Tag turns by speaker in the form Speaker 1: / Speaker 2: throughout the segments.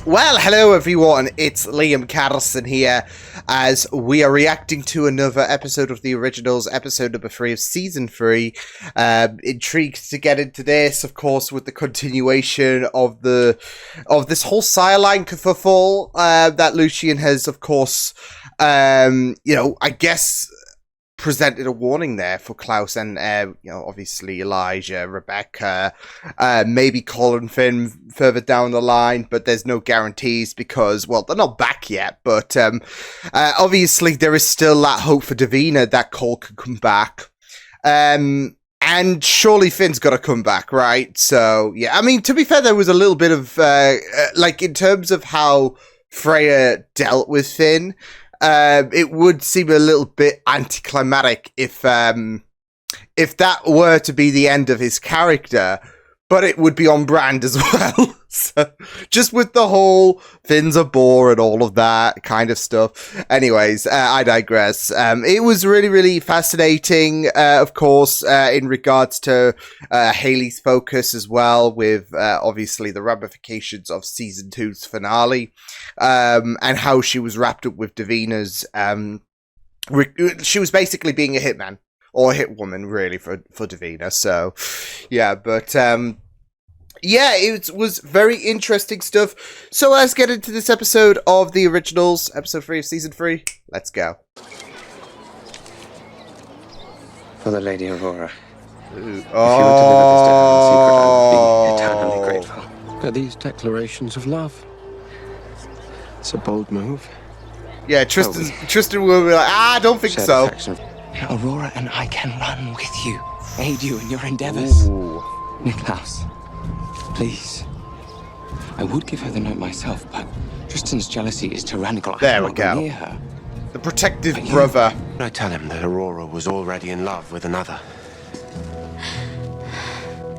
Speaker 1: Well, hello everyone, it's Liam Carlson here, as we are reacting to another episode of the Originals, episode number 3 of Season 3. Intrigued to get into this, of course, with the continuation of this whole sideline kerfuffle that Lucien has, of course, I guess presented a warning there for Klaus and, obviously Elijah, Rebecca, maybe Colin Finn further down the line, but there's no guarantees because, well, they're not back yet, but obviously there is still that hope for Davina that Cole could come back. And surely Finn's got to come back, right? So, yeah, I mean, to be fair, there was a little bit of, in terms of how Freya dealt with Finn, it would seem a little bit anticlimactic if that were to be the end of his character, but it would be on brand as well. So, just with the whole Finn's a bore and all of that kind of stuff. Anyways, I digress. It was really, really fascinating, of course, in regards to Hayley's focus as well, with obviously the ramifications of Season 2's finale, and how she was wrapped up with Davina's... she was basically being a hitman, or a hitwoman, really, for Davina. So, yeah, but... yeah, it was very interesting stuff. So let's get into this episode of The Originals, episode 3 of Season 3. Let's go.
Speaker 2: For the Lady Aurora.
Speaker 1: Ooh.
Speaker 2: If you were to deliver this to her in secret, I would be eternally grateful.
Speaker 3: Are these declarations of love? It's a bold move.
Speaker 1: Yeah, Tristan will be like, I don't think so.
Speaker 2: Aurora and I can run with you, aid you in your endeavors.
Speaker 1: Ooh.
Speaker 2: Niklaus, please. I would give her the note myself, but Tristan's jealousy is tyrannical.
Speaker 1: There we
Speaker 2: I cannot
Speaker 1: go.
Speaker 2: near her.
Speaker 1: The protective brother.
Speaker 3: I tell him that Aurora was already in love with another.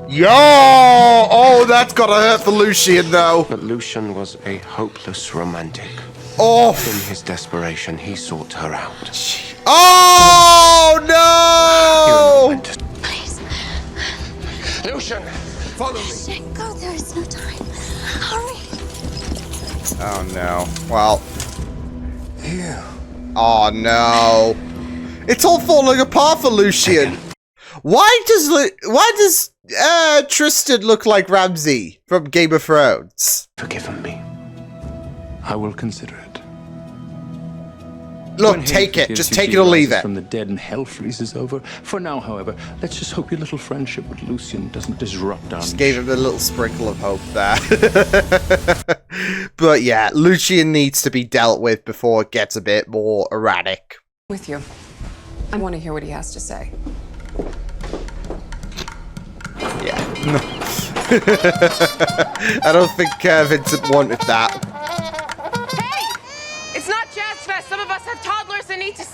Speaker 1: Yo! Oh, that's gotta hurt for Lucien, though.
Speaker 3: But Lucien was a hopeless romantic.
Speaker 1: Oh!
Speaker 3: In his desperation, he sought her out.
Speaker 1: Oh, no!
Speaker 4: Please.
Speaker 3: Lucien, follow me.
Speaker 4: Go, there is no time. Hurry.
Speaker 1: Oh, no. Well.
Speaker 3: Ew.
Speaker 1: Oh, no. It's all falling apart for Lucien. Why does Tristan look like Ramsay from Game of Thrones?
Speaker 3: Forgiven me. I will consider it.
Speaker 1: Look, take it. Just take it or leave it.
Speaker 5: From the dead and hell freezes over. For now, however, let's just hope your little friendship with Lucien doesn't disrupt our...
Speaker 1: Just gave him a little sprinkle of hope there. But yeah, Lucien needs to be dealt with before it gets a bit more erratic.
Speaker 6: With you. I want to hear what he has to say.
Speaker 1: Yeah. I don't think Vincent wanted that.
Speaker 6: It's not Jazz Fest. Some of us have toddlers that need to...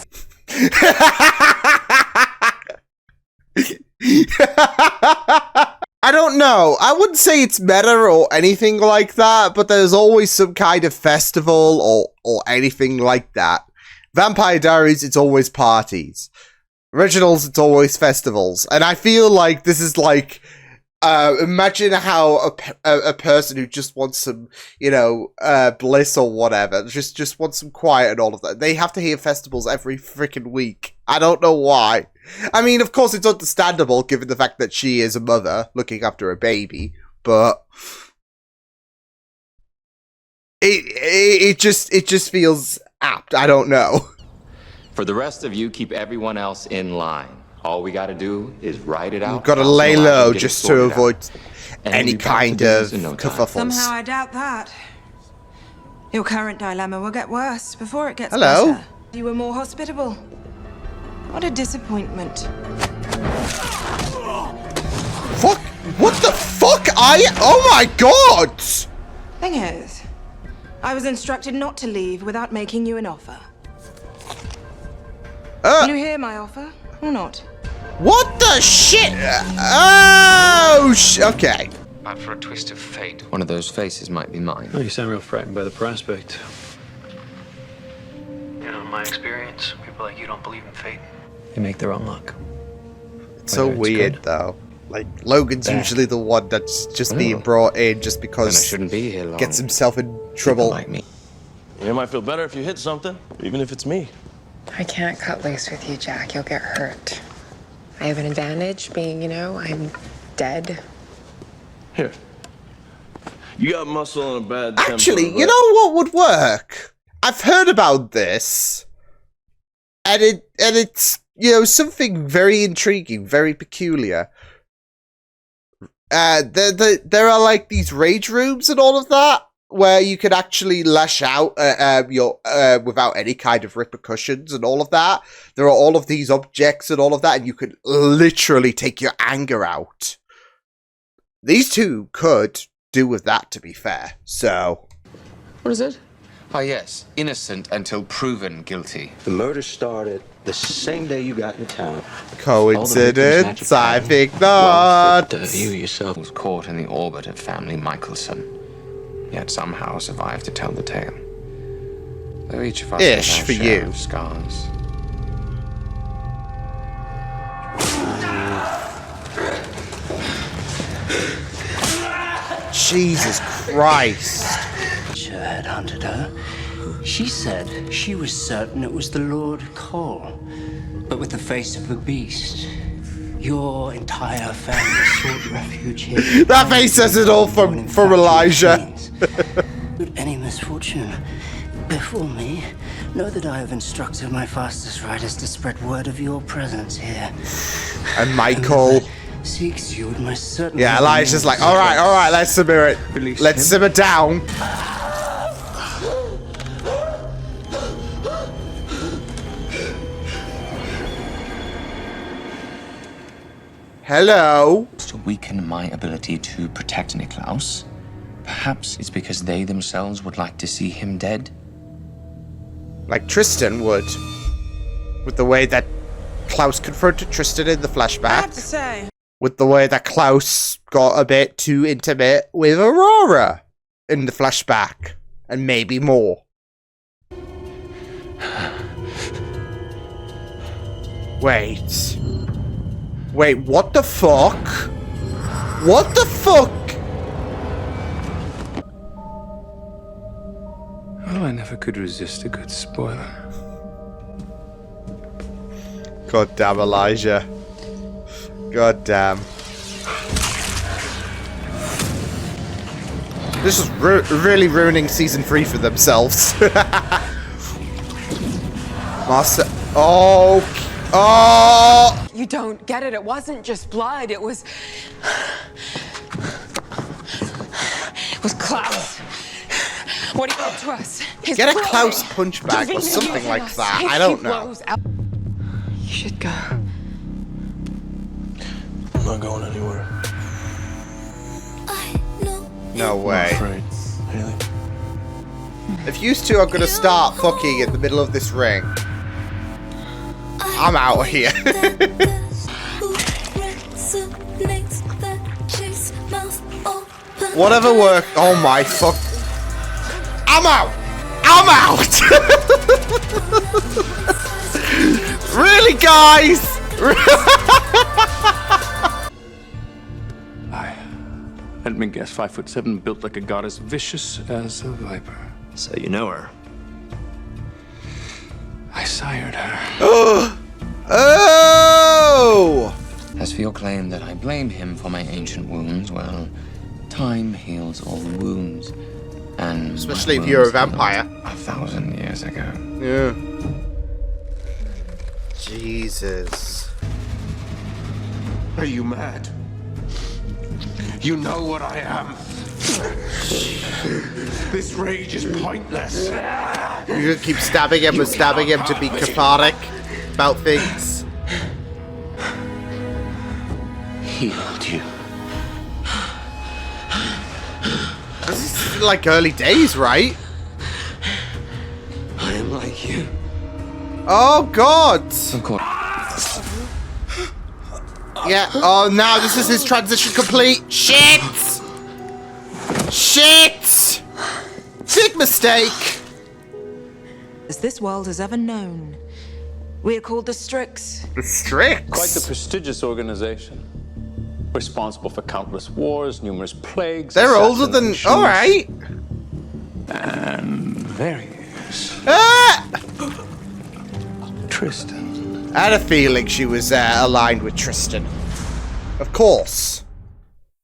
Speaker 1: I don't know. I wouldn't say it's meta or anything like that, but there's always some kind of festival or anything like that. Vampire Diaries, it's always parties. Originals, it's always festivals. And I feel like this is like... imagine how a person who just wants some, bliss or whatever, just wants some quiet and all of that. They have to hear festivals every freaking week. I don't know why. I mean, of course, it's understandable given the fact that she is a mother looking after a baby, but it just feels apt. I don't know.
Speaker 7: For the rest of you, keep everyone else in line. All we gotta do is write it out.
Speaker 1: You've got to lay low just to avoid any kind of kerfuffles.
Speaker 8: Somehow I doubt that. Your current dilemma will get worse before it gets
Speaker 1: Hello?
Speaker 8: better. You were more hospitable. What a disappointment.
Speaker 1: Fuck! What the fuck? Oh my god!
Speaker 8: Thing is, I was instructed not to leave without making you an offer. Can you hear my offer or not?
Speaker 1: What the shit? Oh, okay.
Speaker 2: But for a twist of fate, one of those faces might be mine.
Speaker 5: Oh, you sound real frightened by the prospect.
Speaker 9: You know, in my experience, people like you don't believe in fate.
Speaker 5: They make their own luck.
Speaker 1: It's so
Speaker 5: Whether it's
Speaker 1: weird,
Speaker 5: good
Speaker 1: though. Like, Logan's
Speaker 2: There.
Speaker 1: usually the one that's just being brought in just
Speaker 2: Then I
Speaker 1: because
Speaker 2: shouldn't be here long.
Speaker 1: gets himself in
Speaker 2: People
Speaker 1: trouble.
Speaker 2: like me.
Speaker 3: You might feel better if you hit something, even if it's me.
Speaker 6: I can't cut loose with you, Jack. You'll get hurt. I have an advantage being, I'm dead.
Speaker 3: Here. You got muscle and a bad temper.
Speaker 1: Actually,
Speaker 3: but-
Speaker 1: you know what would work? I've heard about this, and it's something very intriguing, very peculiar. There are like these rage rooms and all of that, where you can actually lash out without any kind of repercussions and all of that. There are all of these objects and all of that, and you could literally take your anger out. These two could do with that, to be fair. So,
Speaker 2: What is it? Ah, yes. Innocent until proven guilty.
Speaker 9: The murder started the same day you got in town.
Speaker 1: coincidence? I think not.
Speaker 9: You yourself.
Speaker 2: Was caught in the orbit of family Michelson, yet somehow survived to tell the tale. Though each of us
Speaker 1: Ish
Speaker 2: has our
Speaker 1: for
Speaker 2: share
Speaker 1: you.
Speaker 2: of scars.
Speaker 1: Jesus Christ.
Speaker 10: Had hunted her. She said she was certain it was the Lord Cole, but with the face of a beast. Your entire family sought refuge here.
Speaker 1: That face says it all from Elijah.
Speaker 10: Should any misfortune befall me, know that I have instructed my fastest riders to spread word of your presence here.
Speaker 1: And Michael.
Speaker 10: Seeks you would most certainly.
Speaker 1: Yeah, Elijah's like, all right, let's simmer it.
Speaker 2: Release
Speaker 1: Let's
Speaker 2: him.
Speaker 1: simmer down. Hello.
Speaker 2: To weaken my ability to protect Niklaus. Perhaps it's because they themselves would like to see him dead.
Speaker 1: Like Tristan would. With the way that Klaus confronted Tristan in the
Speaker 8: I have to
Speaker 1: flashback.
Speaker 8: say,
Speaker 1: With the way that Klaus got a bit too intimate with Aurora in the flashback. And maybe more. Wait. Wait, what the fuck? What the fuck?
Speaker 5: Well, I never could resist a good spoiler.
Speaker 1: God damn, Elijah. God damn. This is really ruining season 3 for themselves. Master. Oh. Oh.
Speaker 6: You don't get it. It wasn't just blood. It was Klaus. What he did to us. His
Speaker 1: Get a
Speaker 6: blood.
Speaker 1: Klaus punch bag or
Speaker 6: Doesn't
Speaker 1: something
Speaker 6: even
Speaker 1: like
Speaker 6: us.
Speaker 1: that.
Speaker 6: His
Speaker 1: I don't
Speaker 6: he
Speaker 1: know.
Speaker 6: blows out. You should go.
Speaker 3: I'm not going anywhere.
Speaker 1: No way.
Speaker 3: Afraid. Haley.
Speaker 1: If you two are gonna start fucking in the middle of this ring, I'm out of here. Whatever work. Oh my fuck. I'm out. I'm out. Really, guys?
Speaker 5: Let me guess, 5'7", built like a goddess, vicious as a viper.
Speaker 9: So you know her.
Speaker 5: I sired her.
Speaker 1: Oh!
Speaker 2: As for your claim that I blame him for my ancient wounds, well, time heals all wounds. And
Speaker 1: Especially
Speaker 2: my
Speaker 1: if you're a
Speaker 2: wounds healed
Speaker 1: vampire.
Speaker 2: 1,000 years ago.
Speaker 1: Yeah. Jesus.
Speaker 3: Are you mad? You know what I am. This rage is pointless.
Speaker 1: You're gonna keep stabbing him and stabbing him to be cathartic about things.
Speaker 10: Healed you.
Speaker 1: This is like early days, right?
Speaker 10: I am like you.
Speaker 1: Oh God!
Speaker 2: Of course.
Speaker 1: Yeah. Oh no! This is his transition complete. Shit! Shit! Big mistake.
Speaker 8: as this world has ever known. We are called the Strix.
Speaker 1: The Strix.
Speaker 5: Quite the prestigious organization. responsible for countless wars, numerous plagues.
Speaker 1: They're older than. All right.
Speaker 5: And there he is.
Speaker 1: Ah!
Speaker 5: Tristan.
Speaker 1: I had a feeling she was aligned with Tristan. Of course.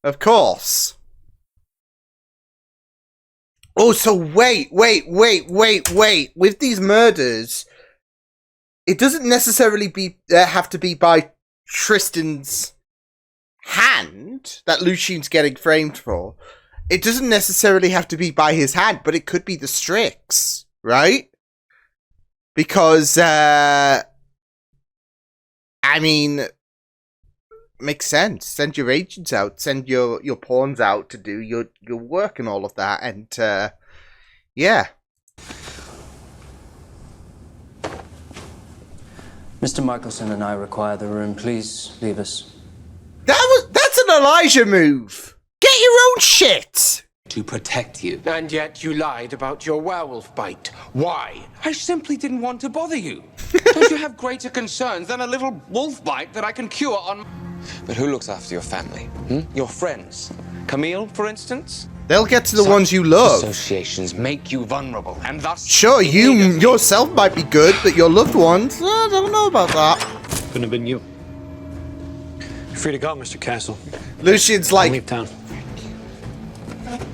Speaker 1: Of course. Oh, so wait. With these murders, it doesn't necessarily have to be by Tristan's hand that Lucien's getting framed for. It doesn't necessarily have to be by his hand, but it could be the Strix, right? Because, I mean, makes sense. Send your agents out, send your pawns out to do your work and all of that, and, yeah.
Speaker 10: Mr. Michelson and I require the room. Please leave us.
Speaker 1: That's an Elijah move! Get your own shit!
Speaker 10: To protect you.
Speaker 3: And yet you lied about your werewolf bite. Why?
Speaker 11: I simply didn't want to bother you. Don't you have greater concerns than a little wolf bite that I can cure on... But who looks after your family? Your friends? Camille, for instance?
Speaker 1: They'll get to the ones you love.
Speaker 11: Associations make you vulnerable, and thus...
Speaker 1: Sure, you yourself might be good, but your loved ones, I don't know about that.
Speaker 9: Couldn't have been you. You're free to go, Mr. Castle.
Speaker 1: Lucien's like,
Speaker 9: Leave town.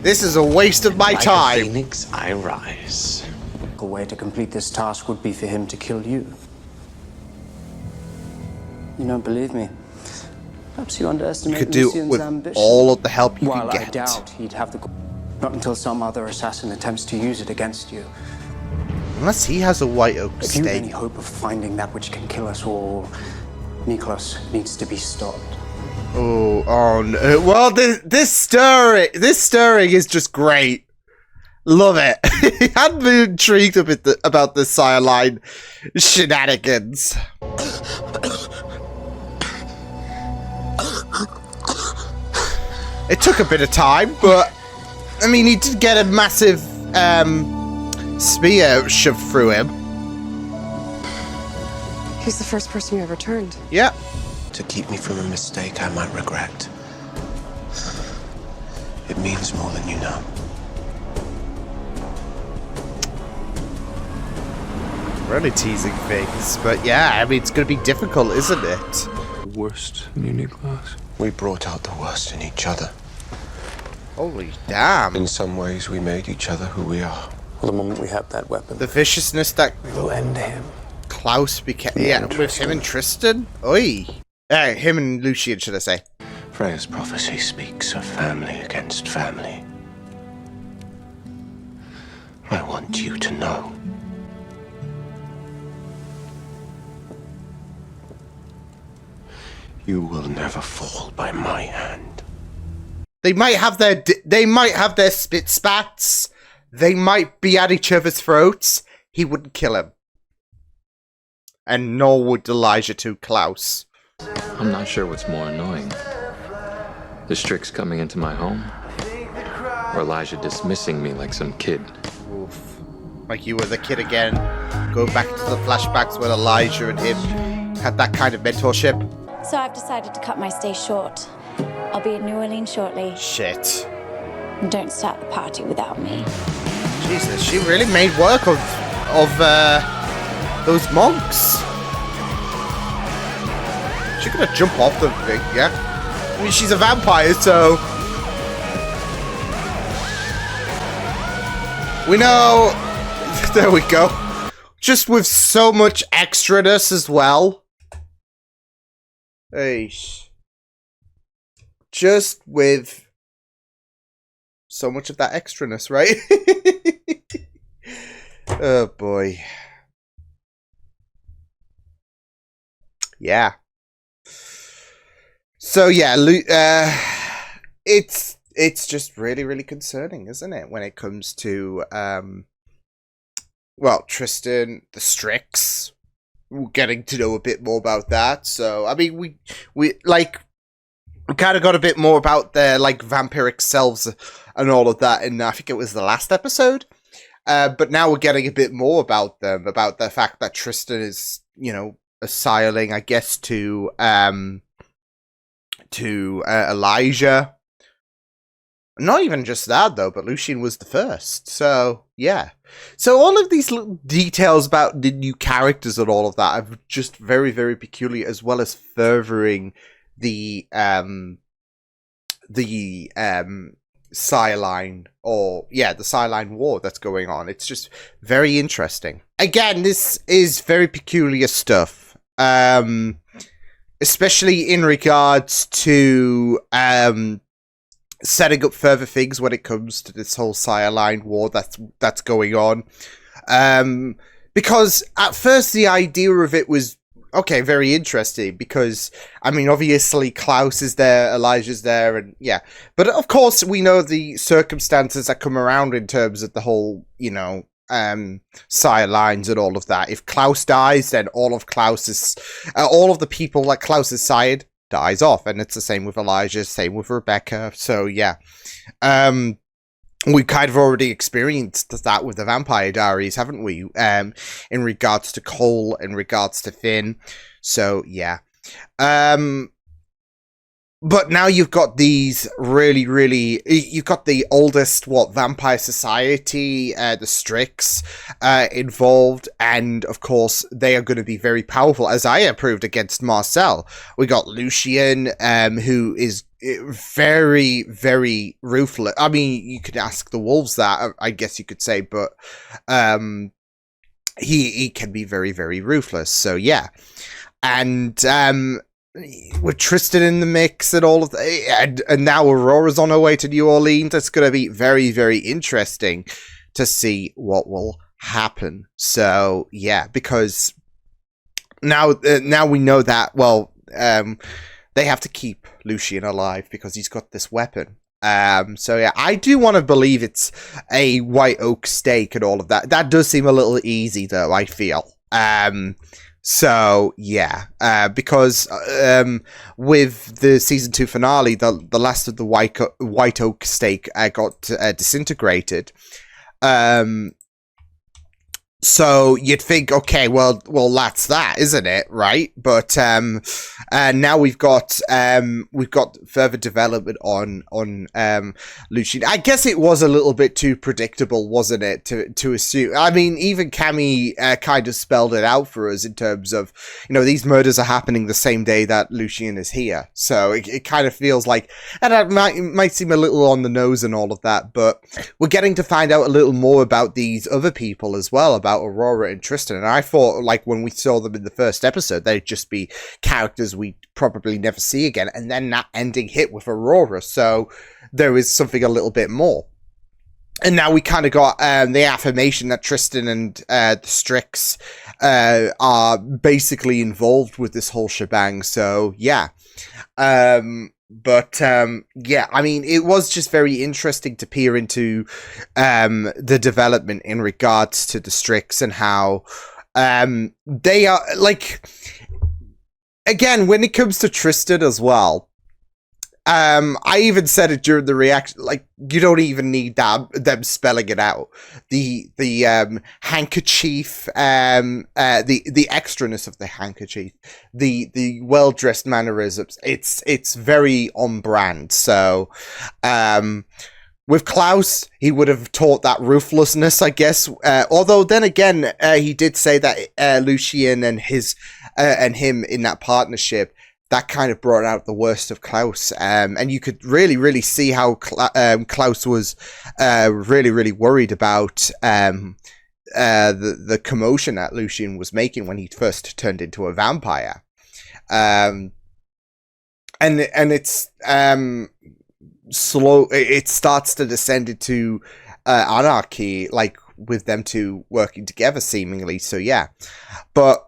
Speaker 1: this is a waste of my time.
Speaker 11: Like a phoenix, I rise.
Speaker 10: The way to complete this task would be for him to kill you. You don't believe me? Perhaps you
Speaker 1: You
Speaker 10: underestimate
Speaker 1: could do
Speaker 10: Lucien's
Speaker 1: with
Speaker 10: ambition.
Speaker 1: all of the help you
Speaker 10: While
Speaker 1: can
Speaker 10: I
Speaker 1: get.
Speaker 10: doubt he'd have the... Not until some other assassin attempts to use it against you.
Speaker 1: Unless he has a white oak
Speaker 10: If you've any
Speaker 1: stake.
Speaker 10: hope of finding that which can kill us all, Niklas needs to be stopped.
Speaker 1: Oh no. Well, this stirring is just great. Love it. He had me intrigued about the sideline shenanigans. It took a bit of time, but I mean, he did get a massive spear shoved through him.
Speaker 6: He's the first person you ever turned.
Speaker 1: Yeah.
Speaker 3: To keep me from a mistake I might regret. It means more than you know.
Speaker 1: Really teasing things, but yeah, I mean, it's going to be difficult, isn't it?
Speaker 5: The worst in you, Niklas.
Speaker 3: We brought out the worst in each other.
Speaker 1: Holy damn.
Speaker 3: In some ways, we made each other who we are.
Speaker 9: Well, the moment we have that weapon,
Speaker 1: The viciousness that
Speaker 9: we will end him.
Speaker 1: Klaus became. Yeah, with him and Tristan. Oi. Him and Lucien, should I say.
Speaker 3: Freya's prophecy speaks of family against family. I want you to know. You will never fall by my hand.
Speaker 1: They might have their spit spats. They might be at each other's throats. He wouldn't kill him. And nor would Elijah to Klaus.
Speaker 2: I'm not sure what's more annoying. The Strix coming into my home, or Elijah dismissing me like some kid.
Speaker 1: Oof. Like you were the kid again. Go back to the flashbacks when Elijah and him had that kind of mentorship.
Speaker 4: So I've decided to cut my stay short. I'll be in New Orleans shortly.
Speaker 1: Shit.
Speaker 4: And don't start the party without me.
Speaker 1: Jesus, she really made work of those monks. She could have jumped off the thing, yeah? I mean, she's a vampire, so... We know... There we go. Just with so much extraness as well. Hey. Just with so much of that extraness, right? Oh boy. Yeah. So yeah, it's just really concerning, isn't it, when it comes to well, Tristan, the Strix. We're getting to know a bit more about that. So I mean, we kind of got a bit more about their like vampiric selves and all of that, and I think it was the last episode. But now we're getting a bit more about them, about the fact that Tristan is, you know, asiling, I guess, to to Elijah. Not even just that, though, but Lucien was the first. So, yeah. So all of these little details about the new characters and all of that are just very, very peculiar, as well as furthering the Sideline, the Sideline war that's going on. It's just very interesting. Again, this is very peculiar stuff. Especially in regards to setting up further things when it comes to this whole Sideline war that's going on. Because at first the idea of it was okay, very interesting, because I mean obviously Klaus is there, Elijah's there, and yeah. But of course we know the circumstances that come around in terms of the whole, sidelines and all of that. If Klaus dies, then all of the people like Klaus's side dies off, and it's the same with Elijah, same with Rebecca. So yeah, we kind of already experienced that with the Vampire Diaries, haven't we? In regards to Cole, in regards to Finn. So yeah. But now you've got these you've got the oldest, vampire society, the Strix, involved, and of course, they are going to be very powerful, as I proved against Marcel. We got Lucien, who is very, very ruthless. I mean, you could ask the wolves that, I guess you could say, but, he can be very, very ruthless, so yeah. And, with Tristan in the mix and all of that, and now Aurora's on her way to New Orleans. It's going to be very, very interesting to see what will happen. So yeah, because now we know that they have to keep Lucien alive because he's got this weapon. So yeah, I do want to believe it's a white oak stake and all of that. That does seem a little easy, though, I feel. So yeah, because with the season 2 finale, the last of the white oak stake got disintegrated. So you'd think, okay, well, that's that, isn't it? Right? But now we've got further development on Lucien. I guess it was a little bit too predictable, wasn't it? To assume. I mean, even Cammy kind of spelled it out for us in terms of, these murders are happening the same day that Lucien is here. So it kind of feels like, and it might seem a little on the nose and all of that, but we're getting to find out a little more about these other people as well, about Aurora and Tristan. And I thought, like, when we saw them in the first episode, they'd just be characters we probably never see again, and then that ending hit with Aurora, so there is something a little bit more. And now we kind of got the affirmation that Tristan and the Strix are basically involved with this whole shebang, so yeah. But yeah, I mean, it was just very interesting to peer into the development in regards to the Strix and how they are, like, again, when it comes to Tristan as well, I even said it during the reaction, like, you don't even need them spelling it out. The handkerchief, the extraness of the handkerchief, the well-dressed mannerisms, it's very on brand. So, with Klaus, he would have taught that ruthlessness, I guess. Although then again, he did say that Lucien and him in that partnership, that kind of brought out the worst of Klaus. And you could really, really see how Klaus was really, really worried about the commotion that Lucien was making when he first turned into a vampire. And it's slow. It starts to descend into anarchy, like with them two working together, seemingly. So yeah, but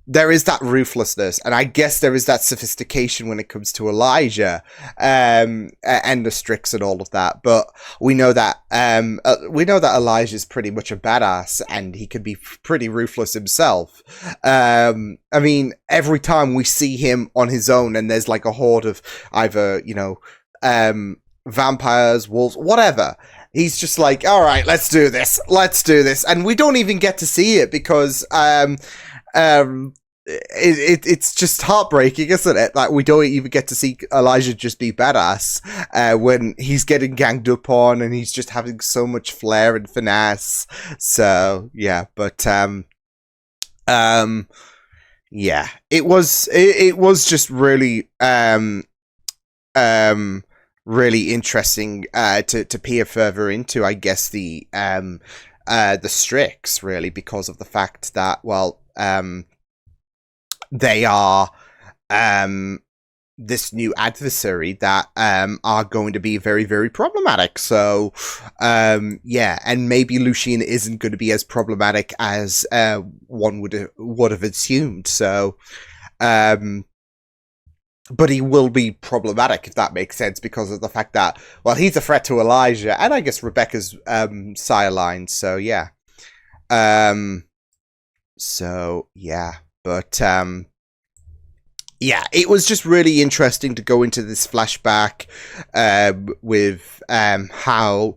Speaker 1: there is that ruthlessness, and I guess there is that sophistication when it comes to Elijah and the Strix and all of that. But we know that Elijah is pretty much a badass, and he can be pretty ruthless himself. I mean, every time we see him on his own, and there's like a horde of either vampires, wolves, whatever. He's just like, all right, let's do this, and we don't even get to see it because it's just heartbreaking, isn't it? Like, we don't even get to see Elijah just be badass when he's getting ganged up on, and he's just having so much flair and finesse. So yeah, but yeah, it was just really really interesting to peer further into, I guess, the Strix, really, because of the fact that, well, they are this new adversary that are going to be very, very problematic. So yeah, and maybe Lucien isn't going to be as problematic as one would have assumed. So but he will be problematic, if that makes sense, because of the fact that, well, he's a threat to Elijah and I guess Rebecca's sire line. So yeah. So yeah, but yeah, it was just really interesting to go into this flashback with how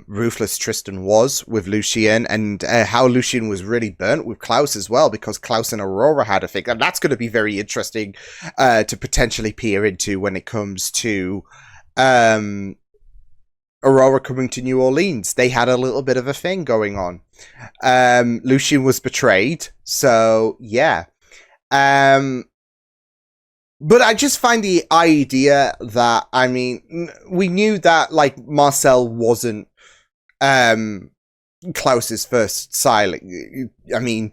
Speaker 1: ruthless Tristan was with Lucien, and how Lucien was really burnt with Klaus as well, because Klaus and Aurora had a thing, and that's going to be very interesting to potentially peer into when it comes to Aurora coming to New Orleans. They had a little bit of a thing going on. Lucien was betrayed, so yeah. But I just find the idea that, I mean, we knew that, like, Marcel wasn't Klaus's first siling. I mean,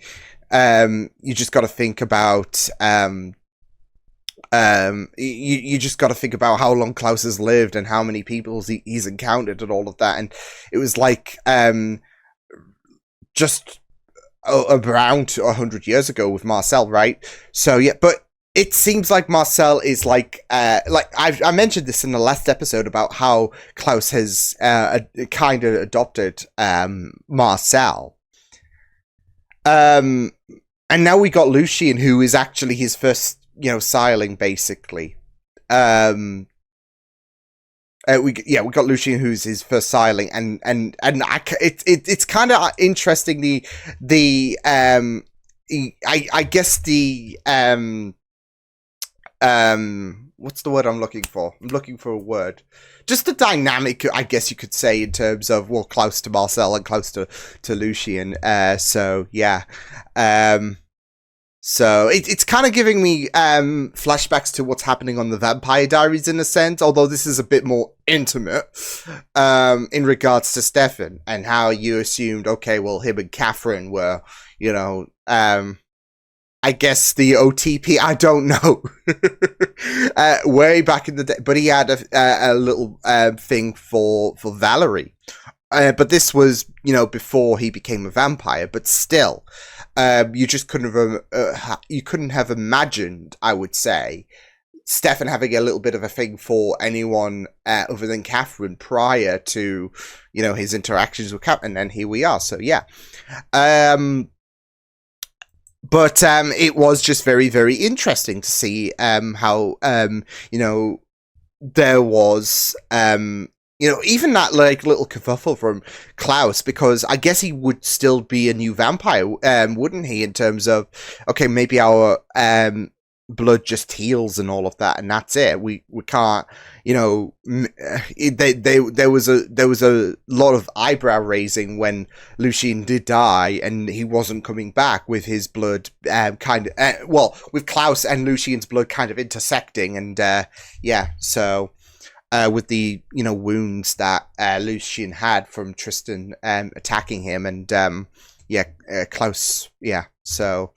Speaker 1: you just got to think about you just got to think about how long Klaus has lived and how many people he's encountered and all of that. And it was like just around 100 years ago with Marcel, right? So yeah, but it seems like Marcel is like I mentioned this in the last episode about how Klaus has kind of adopted Marcel. And now we got Lucien, who is actually his first, siling, basically. We got Lucien, who's his first siling, and it's kind of interesting. I guess the what's the word I'm looking for? I'm looking for a word. Just the dynamic, I guess you could say, in terms of, well, Klaus to Marcel and Klaus to Lucien. So yeah. So it's kind of giving me flashbacks to what's happening on the Vampire Diaries in a sense, although this is a bit more intimate in regards to Stefan, and how you assumed, okay, well, him and Catherine were, I guess the OTP, I don't know, way back in the day, but he had a little thing for Valerie. But this was, before he became a vampire, but still, you just couldn't have imagined, I would say, Stefan having a little bit of a thing for anyone other than Catherine prior to, his interactions with Catherine, and then here we are, so yeah. But it was just very, very interesting to see how, there was, even that like little kerfuffle from Klaus, because I guess he would still be a new vampire, wouldn't he? In terms of, okay, maybe our blood just heals and all of that, and that's it. We can't, there was a lot of eyebrow raising when Lucien did die and he wasn't coming back, with his blood with Klaus and Lucien's blood kind of intersecting, and yeah, so with the wounds that Lucien had from Tristan attacking him, and Klaus, yeah, so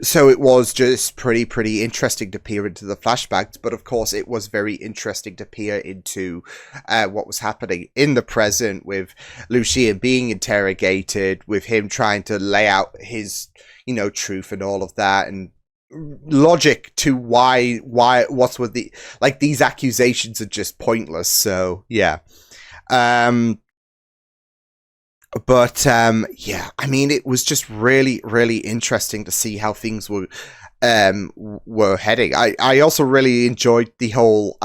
Speaker 1: so it was just pretty interesting to peer into the flashbacks, but of course it was very interesting to peer into what was happening in the present, with Lucien being interrogated, with him trying to lay out his, truth and all of that, and logic to why what's with the, like, these accusations are just pointless. So yeah. But yeah, I mean, it was just really, really interesting to see how things were heading. I also really enjoyed the whole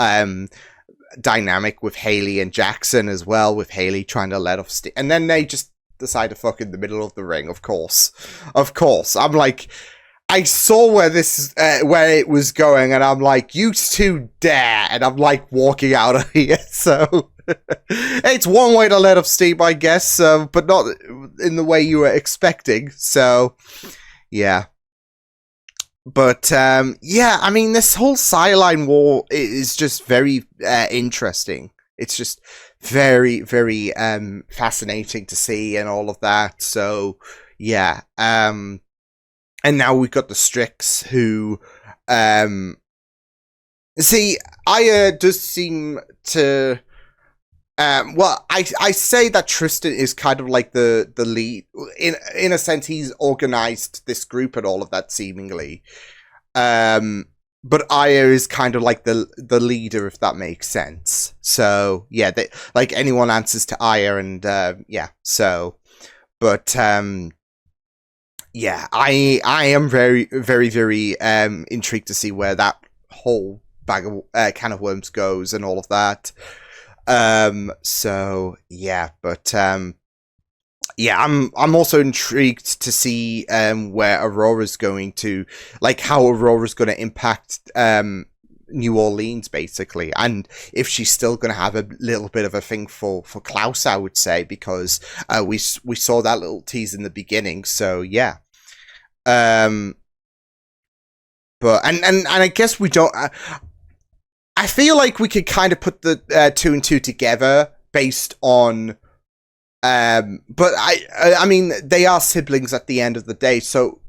Speaker 1: dynamic with Haley and Jackson as well, with Haley trying to let off steam, and then they just decide to fuck in the middle of the ring, of course. Of course. I'm like, I saw where where it was going, and I'm like, you two dare, and I'm like walking out of here, so... It's one way to let off steam, I guess, but not in the way you were expecting, so... Yeah. But, yeah, I mean, this whole sideline war is just very interesting. It's just very, very fascinating to see and all of that, so, yeah. And now we've got the Strix, who, see, Aya does seem to, well, I say that Tristan is kind of like the lead. In a sense, he's organized this group and all of that, seemingly. But Aya is kind of like the leader, if that makes sense. So, yeah, like, anyone answers to Aya, and, yeah, so, but, yeah, I am very, very, very intrigued to see where that whole bag of can of worms goes and all of that. So yeah, but yeah, I'm also intrigued to see where Aurora's going to, like, how Aurora's going to impact New Orleans, basically, and if she's still going to have a little bit of a thing for Klaus, I would say, because we saw that little tease in the beginning. So yeah, but and I guess we don't. I feel like we could kind of put the 2 and 2 together based on. But I mean, they are siblings at the end of the day, so,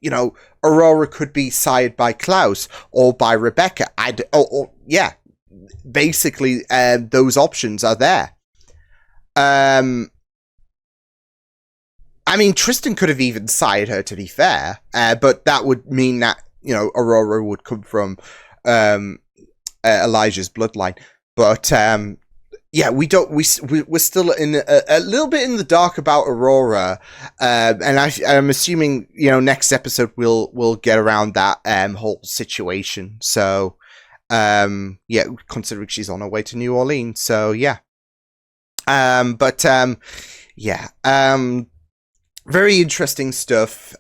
Speaker 1: you know, Aurora could be sired by Klaus or by Rebecca. Yeah, basically, those options are there. I mean, Tristan could have even sired her, to be fair, but that would mean that, you know, Aurora would come from Elijah's bloodline. But yeah, we're still in a little bit in the dark about Aurora, and I'm assuming, you know, next episode we'll get around that whole situation. So yeah, considering she's on her way to New Orleans, so yeah. But yeah, very interesting stuff.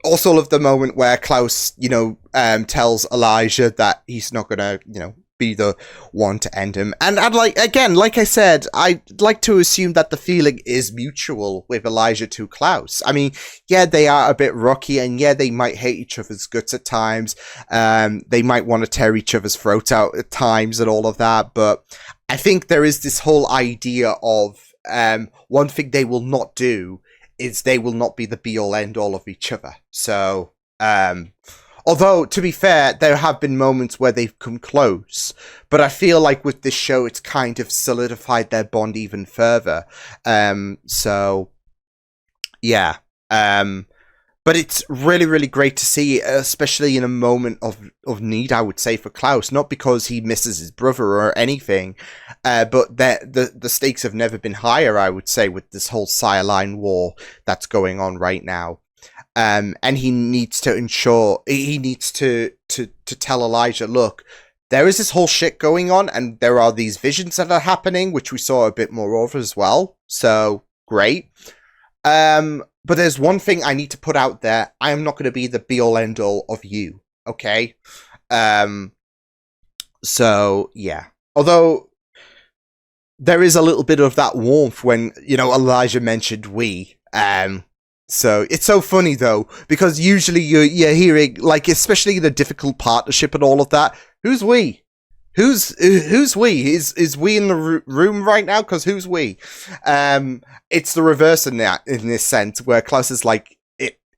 Speaker 1: Also, of the moment where Klaus, you know, tells Elijah that he's not gonna, you know, be the one to end him. And I'd like I said, I'd like to assume that the feeling is mutual with Elijah to Klaus. I mean, yeah, they are a bit rocky, and yeah, they might hate each other's guts at times. They might want to tear each other's throats out at times and all of that. But I think there is this whole idea of one thing they will not do is they will not be the be-all end-all of each other. So, although, to be fair, there have been moments where they've come close, but I feel like with this show, it's kind of solidified their bond even further. So, yeah. But it's really, really great to see, especially in a moment of need, I would say, for Klaus. Not because he misses his brother or anything, but the stakes have never been higher, I would say, with this whole sideline war that's going on right now. And he needs to ensure, he needs to tell Elijah, look, there is this whole shit going on, and there are these visions that are happening, which we saw a bit more of as well. So, great. But there's one thing I need to put out there. I am not going to be the be-all end-all of you, okay? So, yeah. Although, there is a little bit of that warmth when, you know, Elijah mentioned we. So, it's so funny, though, because usually you're hearing, like, especially in a difficult partnership and all of that, who's we? Who's we? Is we in the room right now? Because who's we? It's the reverse in this sense, where Klaus is like,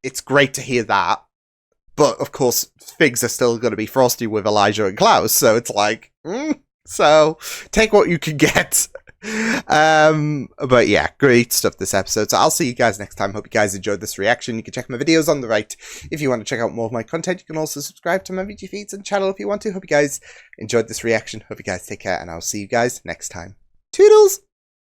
Speaker 1: it's great to hear that, but of course figs are still going to be frosty with Elijah and Klaus, so it's like, so take what you can get. But yeah, great stuff this episode. So I'll see you guys next time. Hope you guys enjoyed this reaction. You can check my videos on the right if you want to check out more of my content. You can also subscribe to my VG feeds and channel if you want to. Hope you guys enjoyed this reaction. Hope you guys take care, and I'll see you guys next time. Toodles!